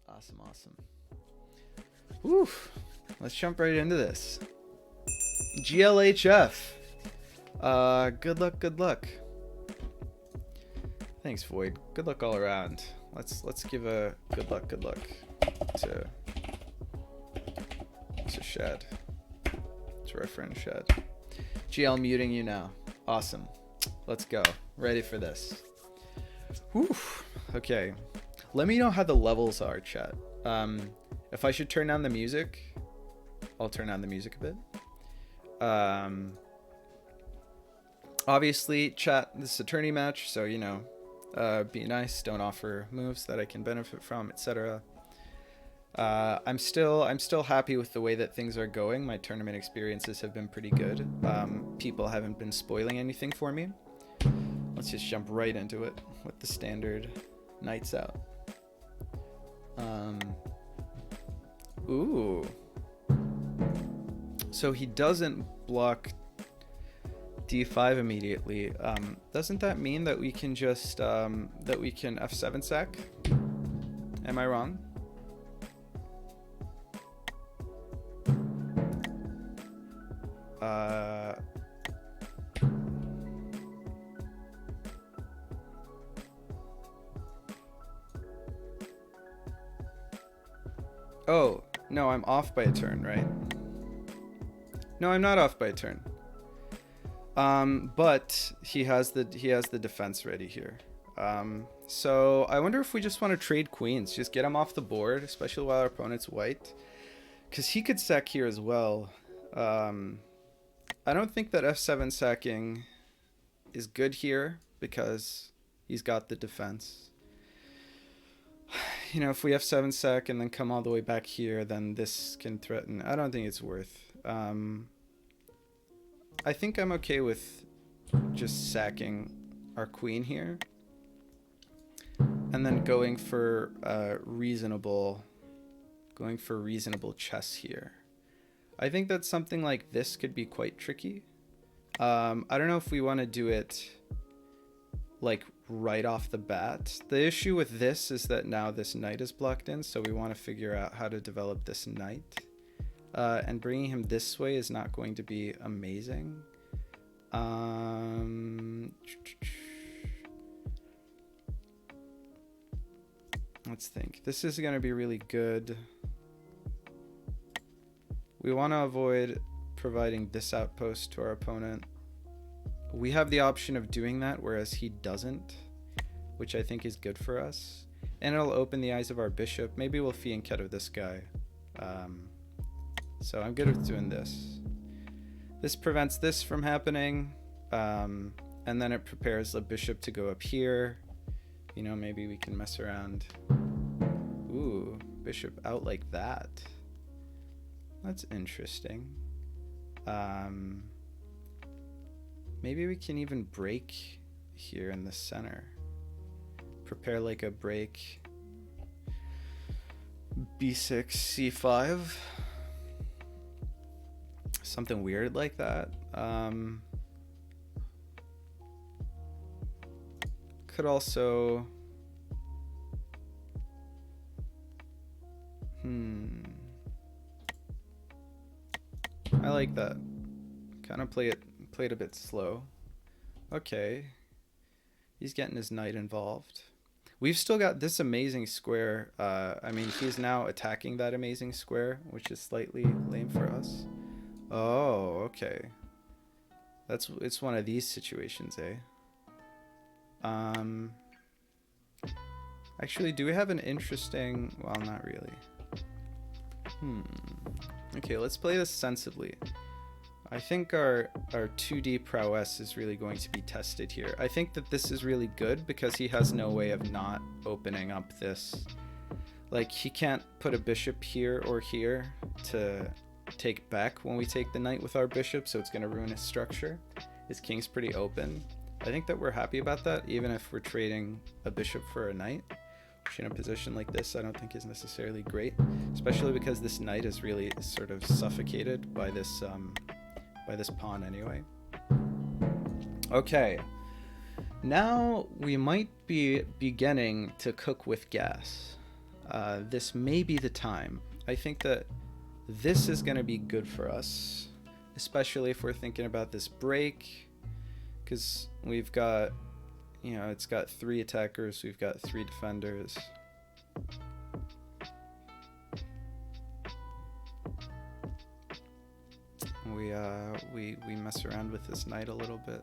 Awesome, awesome. Whew. Let's jump right into this. GLHF. Good luck, good luck. Thanks, Void. Good luck all around. Let's give a good luck to Shad. To our friend Shad. GL muting you now. Awesome. Let's go. Ready for this. Whew. Okay. Let me know how the levels are, chat. If I should turn down the music, I'll turn down the music a bit. Obviously, chat, this is a tourney match, so, you know, be nice, don't offer moves that I can benefit from, etc. I'm still happy with the way that things are going. My tournament experiences have been pretty good. People haven't been spoiling anything for me. Let's just jump right into it with the standard Knights Out. Ooh. So he doesn't block d5 immediately. Doesn't that mean that we can just that we can f7 sack? Am I wrong? Oh, no, I'm off by a turn, right? No, I'm not off by a turn. But he has the defense ready here. So I wonder if we just want to trade queens, just get him off the board, especially while our opponent's white, because he could sack here as well. I don't think that f7 sacking is good here because he's got the defense. You know, if we f7 sack and then come all the way back here, then this can threaten. I don't think it's worth. I think I'm okay with just sacking our queen here and then going for reasonable chess here. I think that something like this could be quite tricky. I don't know if we want to do it like right off the bat. The issue with this is that now this knight is blocked in, so we want to figure out how to develop this knight. And bringing him this way is not going to be amazing. Let's think. This is going to be really good. We want to avoid providing this outpost to our opponent. We have the option of doing that, whereas he doesn't, which I think is good for us. And it'll open the eyes of our bishop. Maybe we'll Fianchetto this guy. So I'm good with doing this. This prevents this from happening. And then it prepares the bishop to go up here. You know, maybe we can mess around. Ooh, bishop out like that. That's interesting. Maybe we can even break here in the center. Prepare like a break. b6, c5. Something weird like that. Could also... I like that. Kind of play it a bit slow. Okay. He's getting his knight involved. We've still got this amazing square. I mean, he's now attacking that amazing square, which is slightly lame for us. Oh, okay. It's one of these situations, eh? Actually, do we have an interesting... Well, not really. Okay, let's play this sensibly. I think our 2D prowess is really going to be tested here. I think that this is really good because he has no way of not opening up this. Like, he can't put a bishop here or here to take back when we take the knight with our bishop, so it's going to ruin his structure. His king's pretty open. I think that we're happy about that, even if we're trading a bishop for a knight, which in a position like this I don't think is necessarily great, especially because this knight is really sort of suffocated by this pawn anyway. Okay, now we might be beginning to cook with gas. this may be the time. I think that this is going to be good for us, especially if we're thinking about this break, because we've got, you know, it's got 3 attackers, we've got 3 defenders. We mess around with this knight a little bit.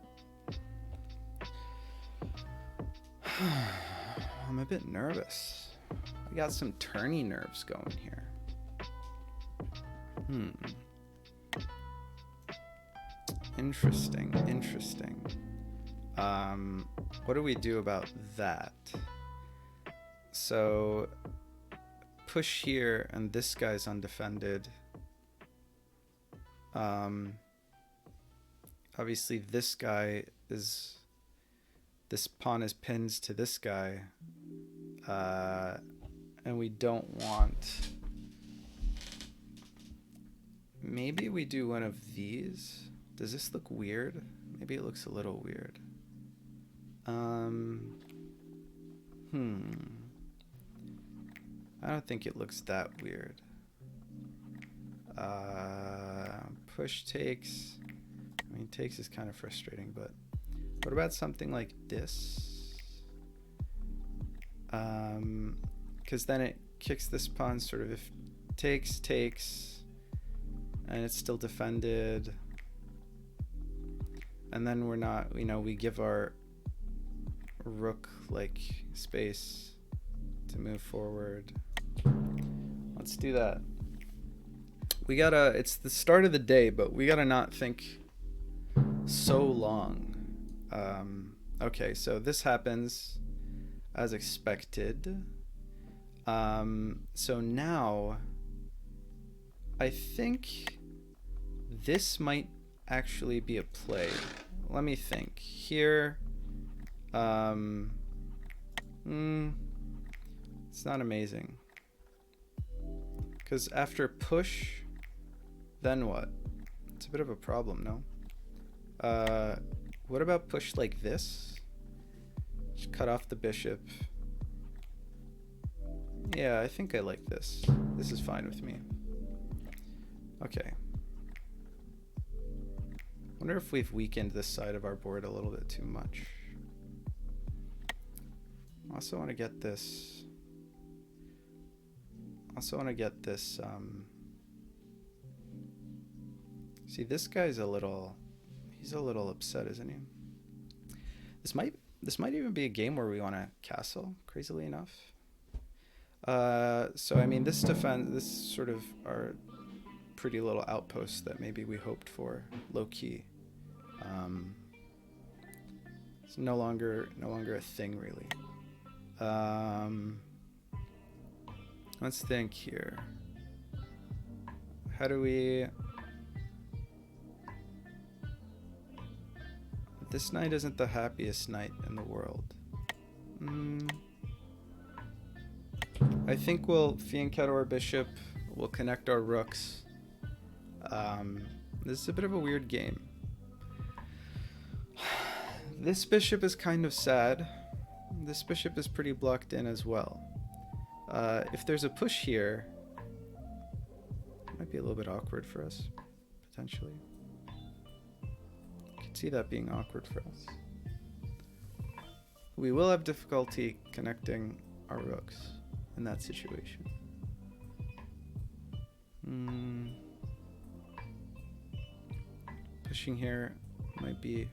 I'm a bit nervous. I got some tourney nerves going here. Interesting. What do we do about that? So push here, and this guy's undefended. Obviously this guy is, this pawn is pinned to this guy, and we don't want, maybe we do one of these. Does this look weird? Maybe it looks a little weird. I don't think it looks that weird. Push takes. I mean, takes is kind of frustrating, but what about something like this? Because then it kicks this pawn sort of, if takes, and it's still defended. And then we're not, you know, we give our rook like space to move forward. Let's do that. We gotta, it's the start of the day, but we gotta not think so long. Okay, so this happens as expected. So now I think this might actually be a play. Let me think. Here, it's not amazing. Because after push, then what? It's a bit of a problem, no? What about push like this? Just cut off the bishop. Yeah, I think I like this. This is fine with me. Okay. Wonder if we've weakened this side of our board a little bit too much. Also want to get this. See, this guy's a little, he's a little upset, isn't he? This might even be a game where we want to castle, crazily enough. So I mean, this sort of our pretty little outpost that maybe we hoped for, low key. It's no longer a thing really. Let's think here. How do we? This knight isn't the happiest knight in the world. I think we'll fianchetto our bishop. We'll connect our rooks. This is a bit of a weird game. This bishop is kind of sad. This bishop is pretty blocked in as well. If there's a push here, it might be a little bit awkward for us, potentially. I could see that being awkward for us. We will have difficulty connecting our rooks in that situation. Pushing here might be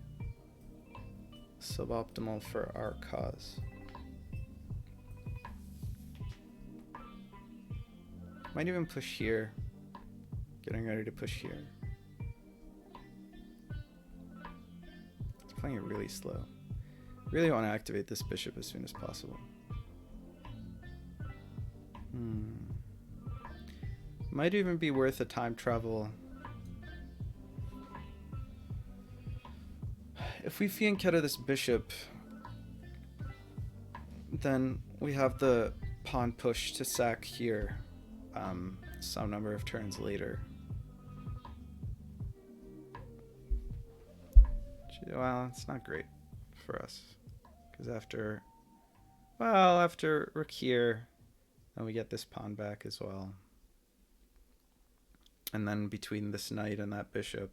suboptimal for our cause. Might even push here. Getting ready to push here. It's playing it really slow. Really want to activate this bishop as soon as possible. Might even be worth a time travel. If we fianchetto this bishop, then we have the pawn push to sack here some number of turns later. Well, it's not great for us, because after rook here, And we get this pawn back as well. And then between this knight and that bishop,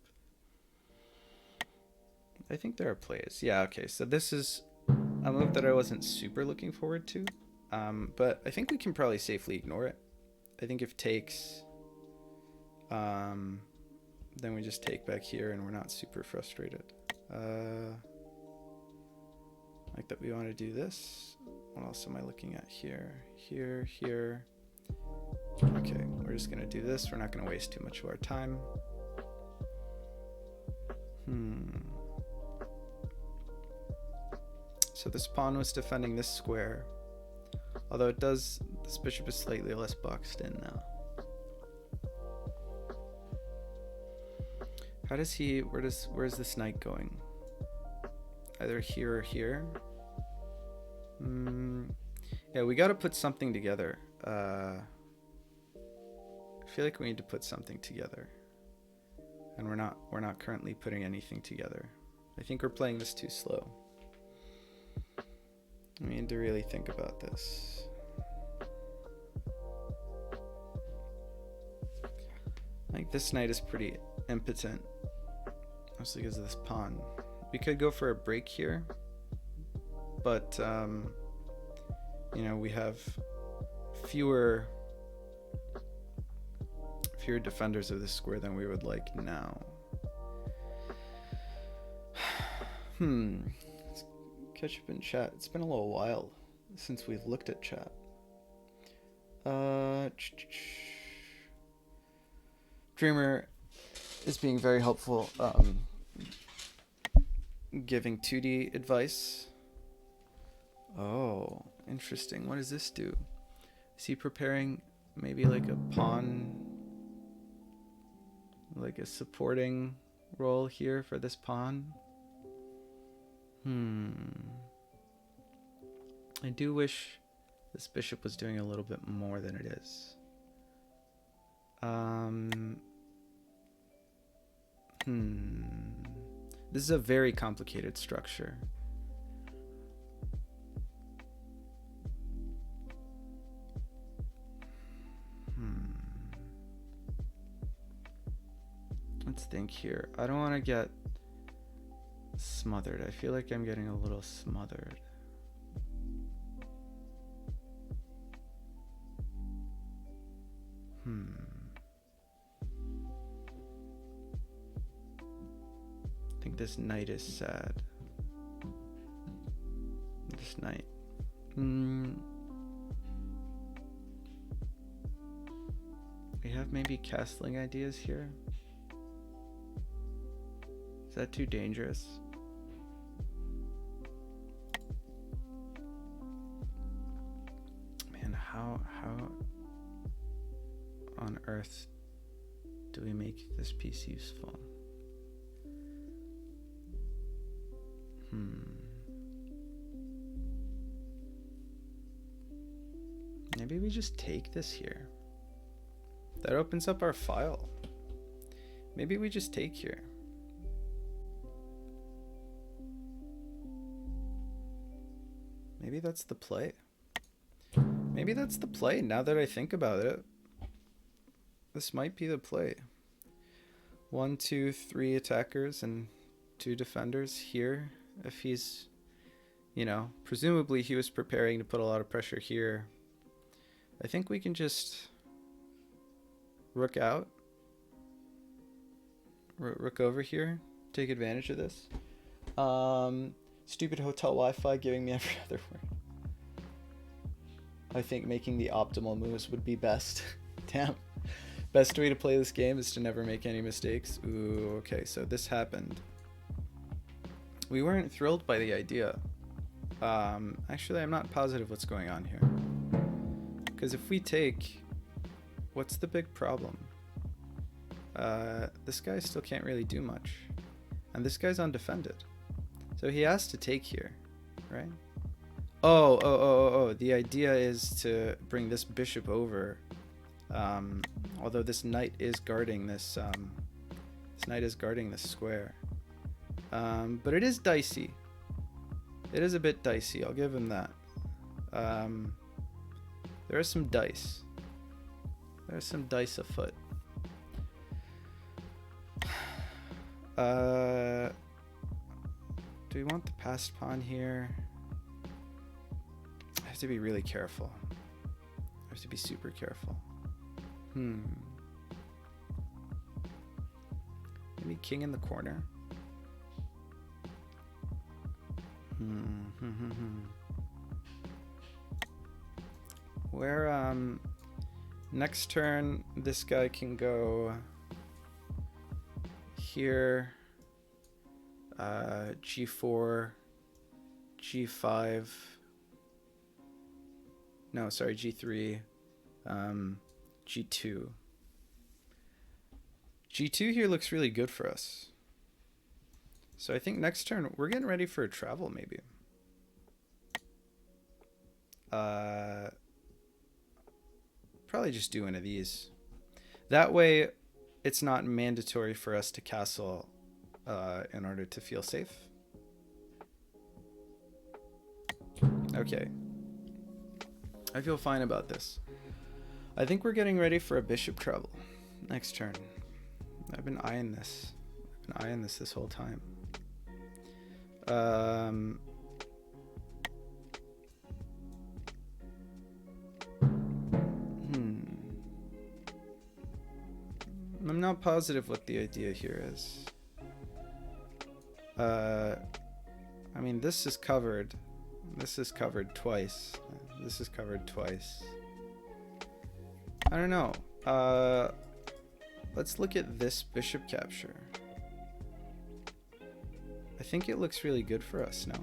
I think there are plays. Yeah, okay. So this is a move that I wasn't super looking forward to. But I think we can probably safely ignore it. I think if takes, then we just take back here and we're not super frustrated. Like that we want to do this. What else am I looking at here? Here, here. Okay, we're just going to do this. We're not going to waste too much of our time. So this pawn was defending this square. Although it does, this bishop is slightly less boxed in now. How does he, where's this knight going? Either here or here? Yeah, we got to put something together. I feel like we need to put something together. And we're not currently putting anything together. I think we're playing this too slow. We need to really think about this. Like this knight is pretty impotent, mostly because of this pawn. We could go for a break here, but you know, we have fewer defenders of this square than we would like now. Let's catch up in chat. It's been a little while since we've looked at chat. Dreamer is being very helpful, giving 2D advice. Oh, interesting. What does this do? Is he preparing maybe like a pawn, like a supporting role here for this pawn? I do wish this bishop was doing a little bit more than it is. This is a very complicated structure. Let's think here. I don't want to get smothered. I feel like I'm getting a little smothered. I think this knight is sad. This knight. We have maybe castling ideas here. Is that too dangerous? Man, how on earth do we make this piece useful? Maybe we just take this here. That opens up our file. Maybe we just take here. Maybe that's the play. Maybe that's the play now that I think about it. This might be the play. 1, 2, 3 attackers and 2 defenders here. If he's, you know, presumably he was preparing to put a lot of pressure here. I think we can just rook out. Rook over here. Take advantage of this. Stupid hotel Wi-Fi giving me every other word. I think making the optimal moves would be best. Damn. Best way to play this game is to never make any mistakes. Ooh, okay, so this happened. We weren't thrilled by the idea. Actually, I'm not positive what's going on here. Because if we take, what's the big problem? This guy still can't really do much. And this guy's undefended. So he has to take here, right? Oh, the idea is to bring this bishop over. Although this knight is guarding this, this knight is guarding this square. But it is dicey. It is a bit dicey, I'll give him that. There are some dice. There's some dice afoot. Do we want the passed pawn here? I have to be really careful. I have to be super careful. Maybe king in the corner. Where next turn this guy can go here, g4, g5, no, sorry, g3, g2. G2 here looks really good for us. So I think next turn we're getting ready for a travel maybe. Probably just do one of these. That way it's not mandatory for us to castle in order to feel safe. Okay. I feel fine about this. I think we're getting ready for a bishop travel next turn. I've been eyeing this. This whole time. I'm not positive what the idea here is. I mean, this is covered. This is covered twice. This is covered twice. I don't know. Let's look at this bishop capture. I think it looks really good for us, no?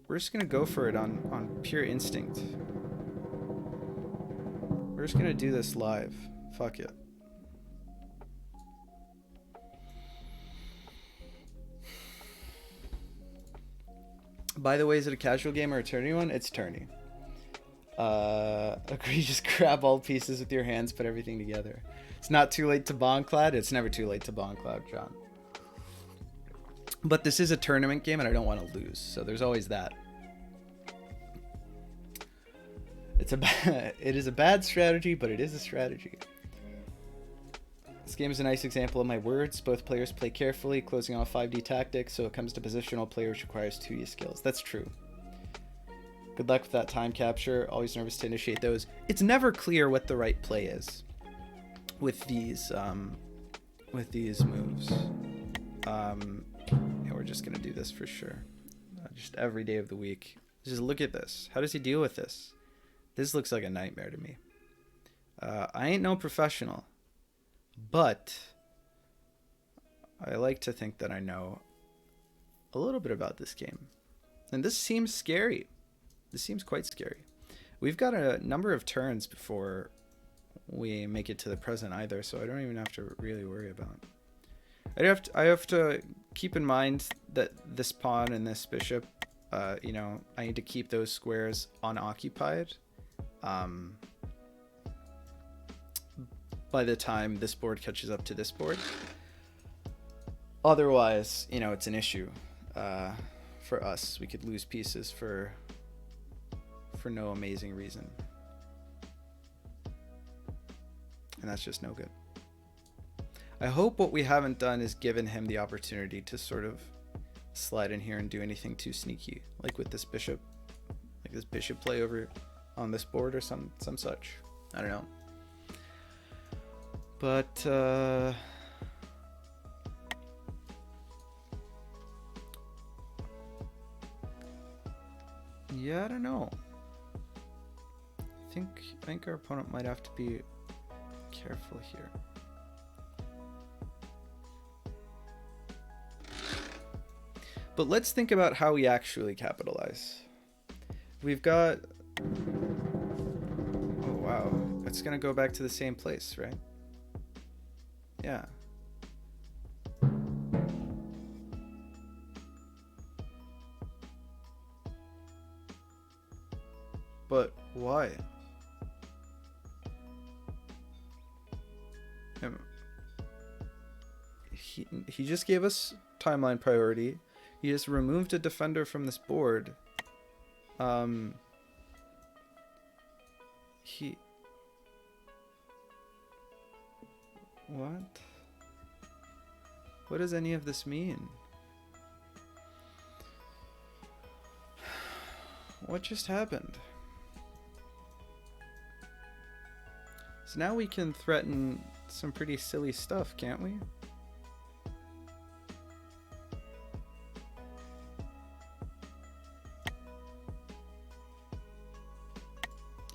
We're just gonna go for it on pure instinct. We're just gonna do this live. Fuck it. By the way, is it a casual game or a tourney one? It's tourney. Agree, just grab all pieces with your hands, put everything together. It's not too late to Bonclad. It's never too late to Bonclad, John. But this is a tournament game and I don't want to lose, so there's always that. It is a bad strategy, but it is a strategy. This game is a nice example of my words. Both players play carefully, closing off 5D tactics, so it comes to positional play, which requires 2D skills. That's true. Good luck with that time capture. Always nervous to initiate those. It's never clear what the right play is with these moves. And we're just gonna do this for sure. Just every day of the week. Just look at this. How does he deal with this? This looks like a nightmare to me. I ain't no professional, but I like to think that I know a little bit about this game. And this seems scary. This seems quite scary. We've got a number of turns before we make it to the present either, so I don't even have to really worry about it. I have to keep in mind that this pawn and this bishop, you know, I need to keep those squares unoccupied. By the time this board catches up to this board. Otherwise, you know, it's an issue for us. We could lose pieces for no amazing reason. And that's just no good. I hope what we haven't done is given him the opportunity to sort of slide in here and do anything too sneaky, like with this bishop, like this bishop play over on this board or some such. I don't know. But yeah, I don't know. I think our opponent might have to be careful here. But let's think about how we actually capitalize. We've got... Oh, wow. It's going to go back to the same place, right? Yeah. But why? He just gave us timeline priority. He has removed a defender from this board. What? What does any of this mean? What just happened? So now we can threaten some pretty silly stuff, can't we?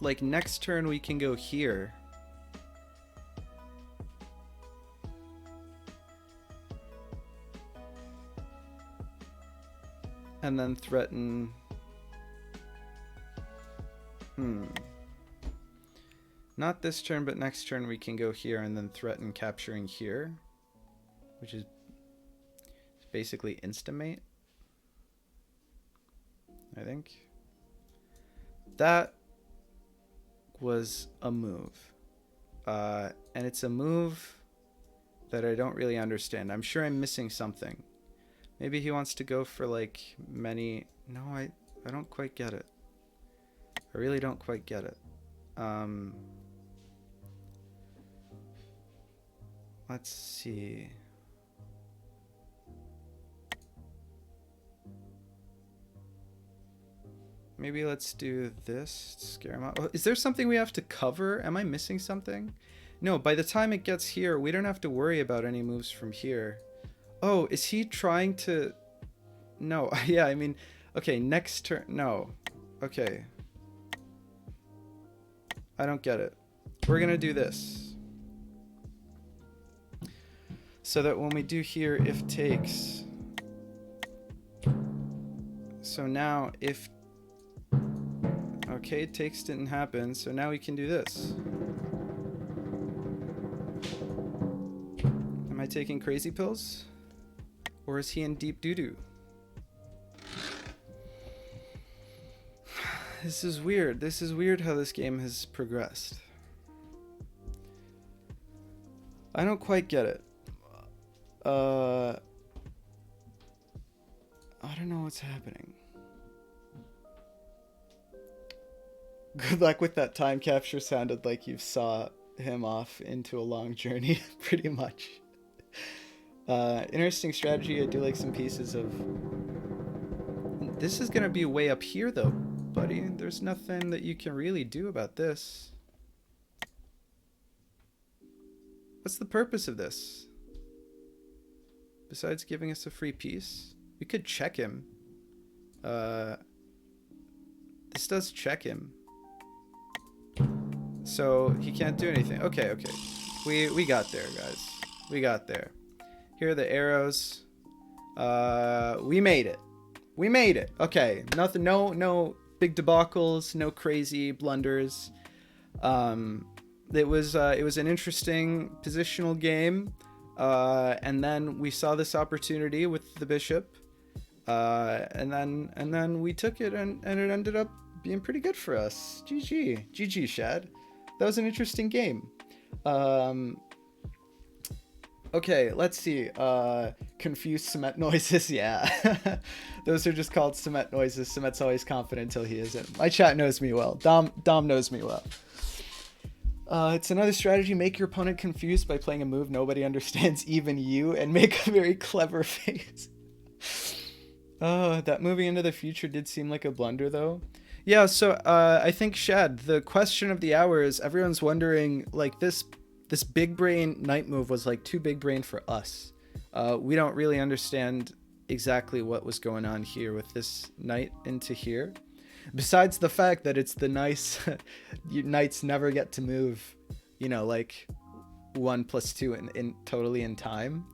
Like next turn we can go here. And then threaten... Not this turn, but next turn we can go here and then threaten capturing here. Which is basically instamate, I think. That was a move. And it's a move that I don't really understand. I'm sure I'm missing something. Maybe he wants to go for like many... No, I don't quite get it. I really don't quite get it. Let's see. Maybe let's do this to scare him out. Oh, is there something we have to cover? Am I missing something? No, by the time it gets here, we don't have to worry about any moves from here. Oh, is he trying to... No, yeah, I mean... Okay, next turn... No. Okay. I don't get it. We're gonna do this. So that when we do here, if takes... So now, if... Okay, takes didn't happen, so now we can do this. Am I taking crazy pills? Or is he in deep doo-doo? This is weird. This is weird how this game has progressed. I don't quite get it. I don't know what's happening. Good luck with that time capture. Sounded like you saw him off into a long journey, pretty much. Interesting strategy. I do like some pieces of... This is going to be way up here, though, buddy. There's nothing that you can really do about this. What's the purpose of this? Besides giving us a free piece? We could check him. This does check him. So he can't do anything. Okay, okay. We got there, guys. We got there. Here are the arrows. We made it. We made it. Okay. Nothing. No big debacles. No crazy blunders. It was an interesting positional game. And then we saw this opportunity with the bishop. And then we took it and it ended up being pretty good for us. GG, Shad. That was an interesting game. Okay, let's see. Confused cement noises. Yeah. Those are just called cement noises. Cement's always confident until he isn't. My chat knows me well. Dom knows me well. It's another strategy. Make your opponent confused by playing a move nobody understands, even you, and make a very clever face. That moving into the future did seem like a blunder, though. Yeah, so I think, Shad, the question of the hour is everyone's wondering, like, this big brain knight move was like too big brain for us. We don't really understand exactly what was going on here with this knight into here. Besides the fact that it's the nice knights never get to move, you know, like 1+2 in totally in time.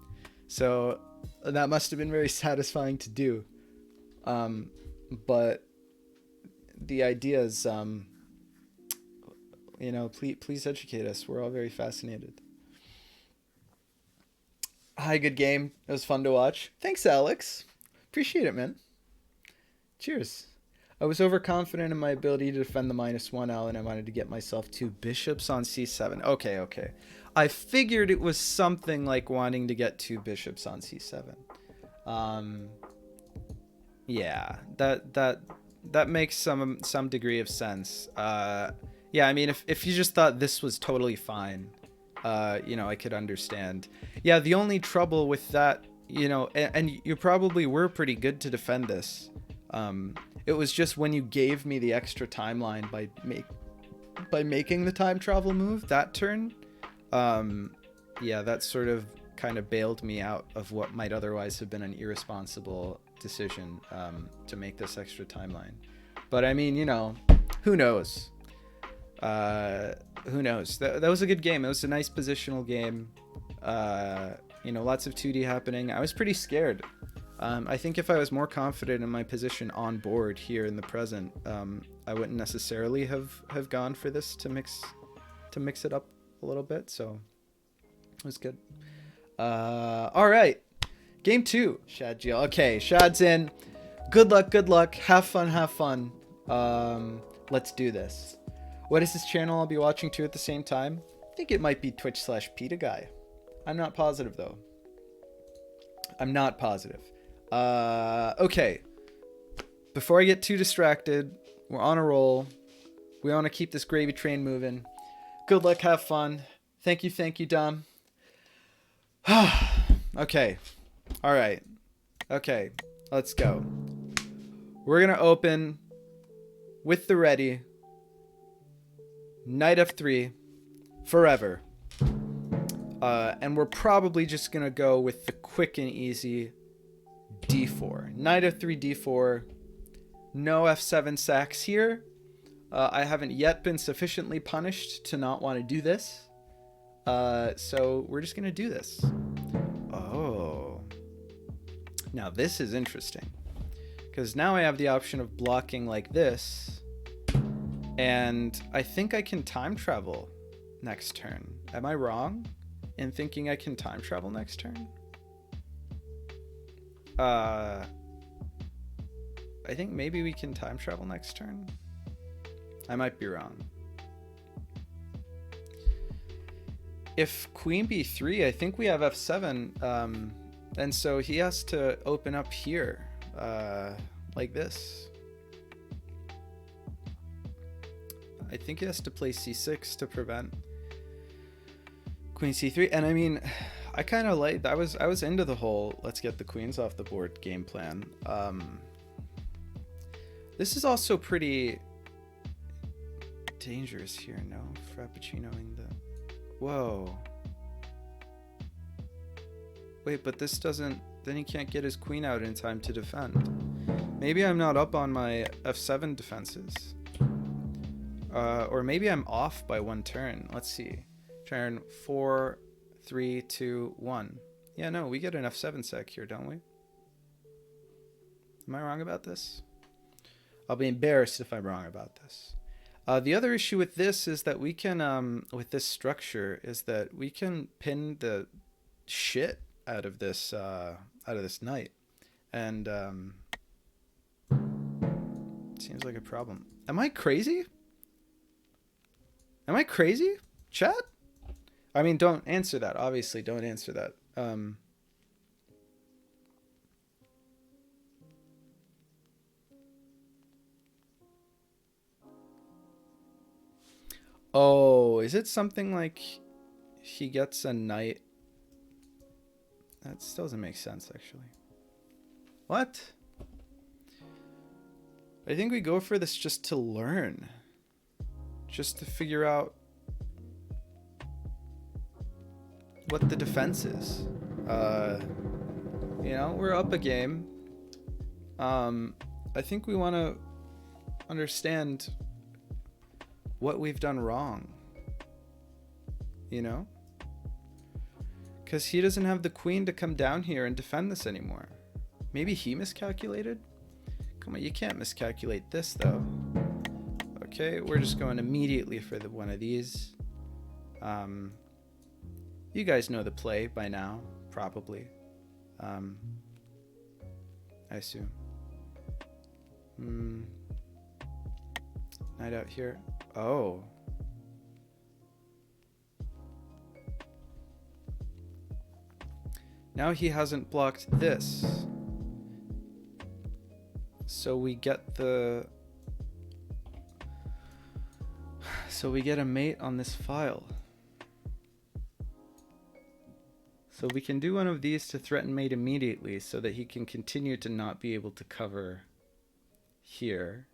So that must have been very satisfying to do. But the idea is, you know, please educate us. We're all very fascinated. Hi, good game. It was fun to watch. Thanks, Alex. Appreciate it, man. Cheers. I was overconfident in my ability to defend the -1L, and I wanted to get myself 2 bishops on c7. Okay. I figured it was something like wanting to get 2 bishops on c7. Um, yeah, that makes some degree of sense. Yeah, I mean, if you just thought this was totally fine, you know, I could understand. Yeah, the only trouble with that, you know, and you probably were pretty good to defend this. It was just when you gave me the extra timeline by making the time travel move that turn. Yeah, that sort of kind of bailed me out of what might otherwise have been an irresponsible decision, to make this extra timeline. But I mean, you know, who knows? Who knows? That was a good game. It was a nice positional game. You know, lots of 2D happening. I was pretty scared. I think if I was more confident in my position on board here in the present, I wouldn't necessarily have gone for this to mix it up a little bit. So it was good. All right, game 2. Shad GL. Okay, Shad's in. Good luck. Good luck. Have fun. Have fun. Let's do this. What is this channel I'll be watching to at the same time? I think it might be Twitch/PetaGuy. I'm not positive though. I'm not positive. Okay. Before I get too distracted, we're on a roll. We want to keep this gravy train moving. Good luck, have fun. Thank you, Dom. Okay. All right. Okay. Let's go. We're going to open with the ready. Knight f3 forever. And we're probably just going to go with the quick and easy d4. Knight f3, d4. No f7 sacks here. I haven't yet been sufficiently punished to not want to do this. So we're just going to do this. Oh. Now this is interesting. Because now I have the option of blocking like this. And I think I can time travel next turn. Am I wrong in thinking I can time travel next turn? I think maybe we can time travel next turn. I might be wrong. If queen b3, I think we have f7. And so he has to open up here, like this. I think he has to play c6 to prevent queen c3. And I mean, I kind of like, I was into the whole let's get the queens off the board game plan. This is also pretty dangerous here. No, Frappuccinoing the... Whoa. Wait, but this doesn't... Then he can't get his queen out in time to defend. Maybe I'm not up on my f7 defenses. Or maybe I'm off by one turn. Let's see. Turn 4, 3, 2, 1. Yeah, no, we get an f7 sec here, don't we? Am I wrong about this? I'll be embarrassed if I'm wrong about this. The other issue with this is that we can, with this structure, is that we can pin the shit out of this knight, and seems like a problem. Am I crazy? Am I crazy, chat? I mean, don't answer that. Obviously, don't answer that. Oh, is it something like he gets a knight? That still doesn't make sense, actually. What? I think we go for this just to learn. Just to figure out what the defense is. You know, we're up a game. I think we want to understand what we've done wrong, you know, because he doesn't have the queen to come down here and defend this anymore. Maybe he miscalculated. Come on, you can't miscalculate this though. Okay, we're just going immediately for the one of these. You guys know the play by now, probably. I assume. Knight out here. Oh. Now he hasn't blocked this. So we get the... So we get a mate on this file. So we can do one of these to threaten mate immediately so that he can continue to not be able to cover here.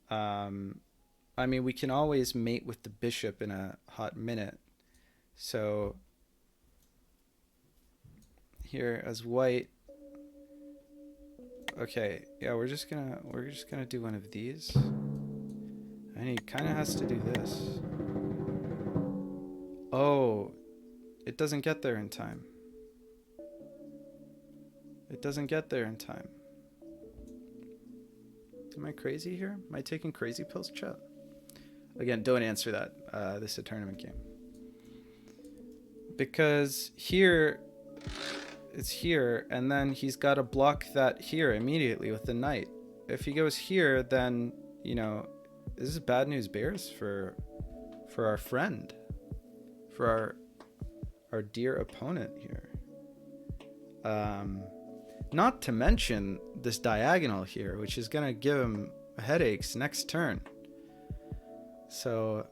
I mean, we can always mate with the bishop in a hot minute. So here as white. Okay, yeah, we're just gonna do one of these. And he kind of has to do this. Oh, it doesn't get there in time. It doesn't get there in time. Am I crazy here? Am I taking crazy pills, chat? Again, don't answer that. This is a tournament game. Because here, it's here, and then he's got to block that here immediately with the knight. If he goes here, then, you know, this is bad news bears for our friend, for our dear opponent here. Not to mention this diagonal here, which is gonna give him headaches next turn. So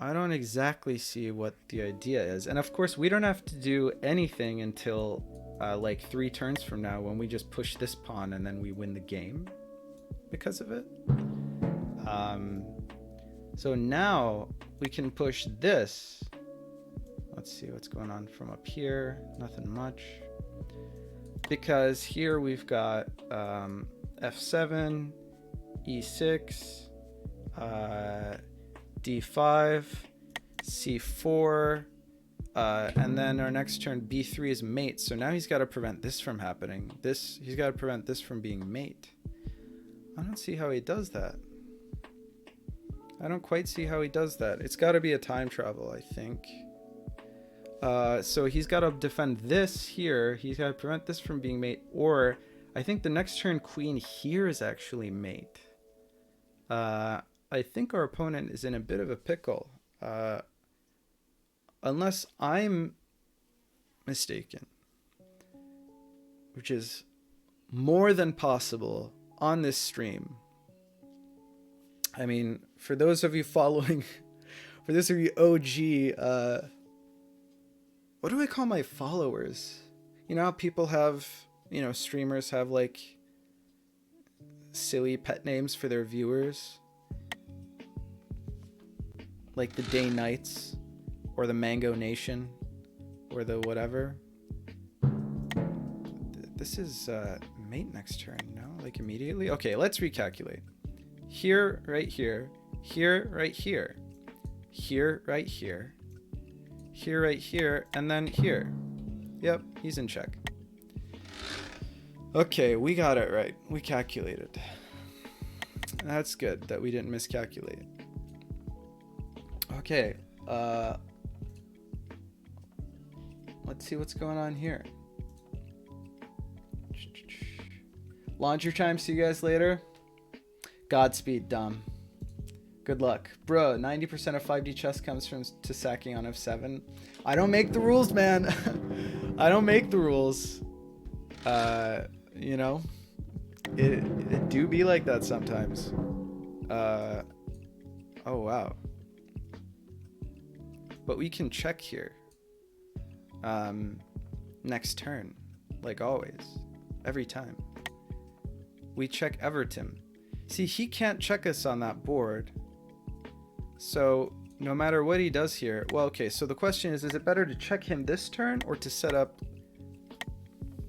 I don't exactly see what the idea is. And of course, we don't have to do anything until like 3 turns from now, when we just push this pawn and then we win the game because of it. So now we can push this. Let's see what's going on from up here. Nothing much. Because here we've got f7, e6, d5, c4, and then our next turn b3 is mate. So now he's got to prevent this from happening. He's got to prevent this from being mate. I don't see how he does that. I don't quite see how he does that. It's got to be a time travel, I think. So he's got to defend this here. He's got to prevent this from being mate. Or I think the next turn queen here is actually mate. I think our opponent is in a bit of a pickle. Unless I'm mistaken. Which is more than possible on this stream. I mean, for those of you following, for those of you OG, what do I call my followers? You know how people have, you know, streamers have like silly pet names for their viewers? Like the Day Knights, or the Mango Nation, or the whatever. This is mate next turn, no? Like immediately? Okay, let's recalculate. Here, right here. Here, right here. Here, right here. Here, right here. And then here. Yep, he's in check. Okay, we got it right. We calculated. That's good that we didn't miscalculate. Okay, let's see what's going on here. Launcher time, see you guys later. Godspeed, Dom. Good luck. Bro, 90% of 5D chess comes from to sacking on f7. I don't make the rules, man. I don't make the rules. You know, it do be like that sometimes. Oh, wow. But we can check here. Next turn, like always, every time. We check Everton. See, he can't check us on that board. So no matter what he does here, well, okay, so the question is it better to check him this turn or to set up?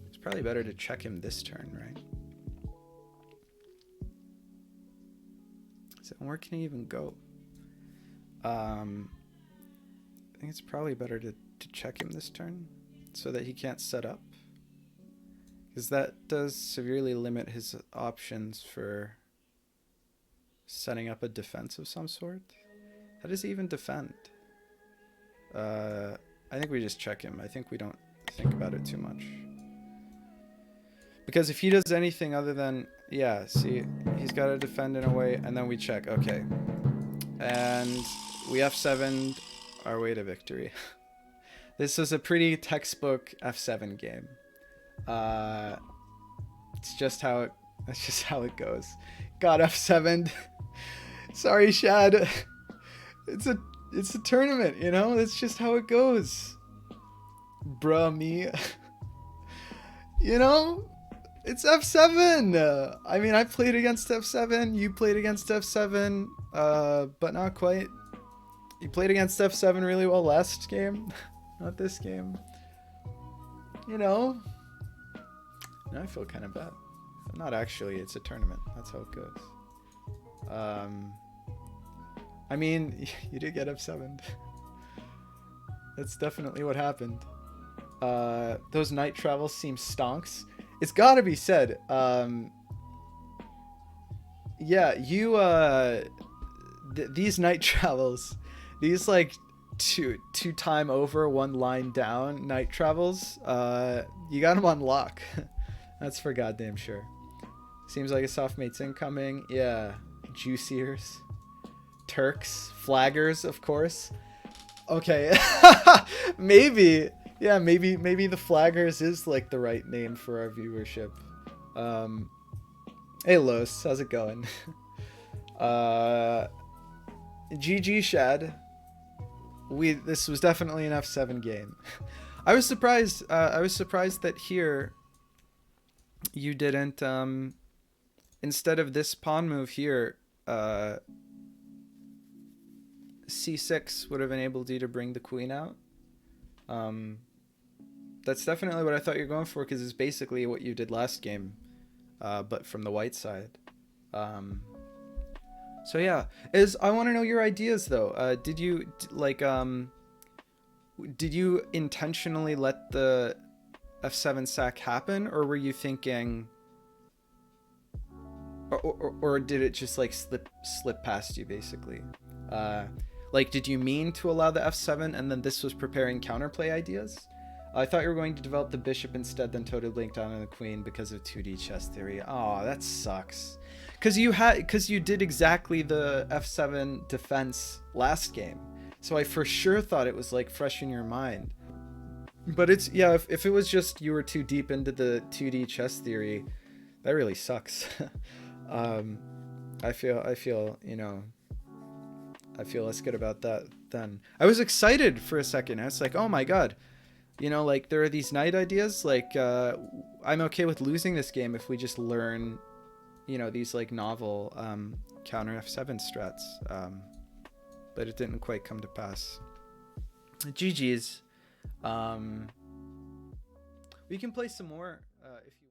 It's probably better to check him this turn, right? So where can he even go? I think it's probably better to check him this turn so that he can't set up. Because that does severely limit his options for setting up a defense of some sort. How does he even defend? I think we just check him. I think we don't think about it too much. Because if he does anything other than... Yeah, see, he's got to defend in a way, and then we check. Okay. And we F7'd our way to victory. This was a pretty textbook F7 game. It's just how it. That's just how it goes. Got F7. Sorry, Shad. It's a tournament, you know. That's just how it goes. Bruh, me. You know, it's F7. I mean, I played against F7. You played against F7, but not quite. You played against F7 really well last game, not this game. You know, now I feel kind of bad. Not actually. It's a tournament. That's how it goes. I mean, you did get F7. That's definitely what happened. Those night travels seem stonks. It's gotta be said. Yeah, you these night travels, these like two time over, one line down night travels, you got them on lock. That's for goddamn sure. Seems like a soft mate's incoming. Yeah, juiciers, Turks, flaggers, of course. Okay. Maybe. Yeah, maybe the flaggers is like the right name for our viewership. Hey Los, how's it going? GG Shad. This was definitely an F7 game. I was surprised that here you didn't instead of this pawn move here, C6 would have enabled you to bring the queen out. That's definitely what I thought you were going for, because it's basically what you did last game, but from the white side. So yeah, I want to know your ideas though. Did you intentionally let the F7 sack happen, or were you thinking, or did it just like slip past you basically? Like, did you mean to allow the F7 and then this was preparing counterplay ideas? I thought you were going to develop the bishop instead, then totally blinked on the queen because of 2D chess theory. Oh, that sucks. Because you did exactly the F7 defense last game. So I for sure thought it was like fresh in your mind. But it's, yeah, if it was just you were too deep into the 2D chess theory, that really sucks. I feel, you know, I feel less good about that then. I was excited for a second. I was like, oh my god. You know, like, there are these knight ideas. Like, I'm okay with losing this game if we just learn, you know, these, like, novel counter F7 strats. But it didn't quite come to pass. GG's. We can play some more if you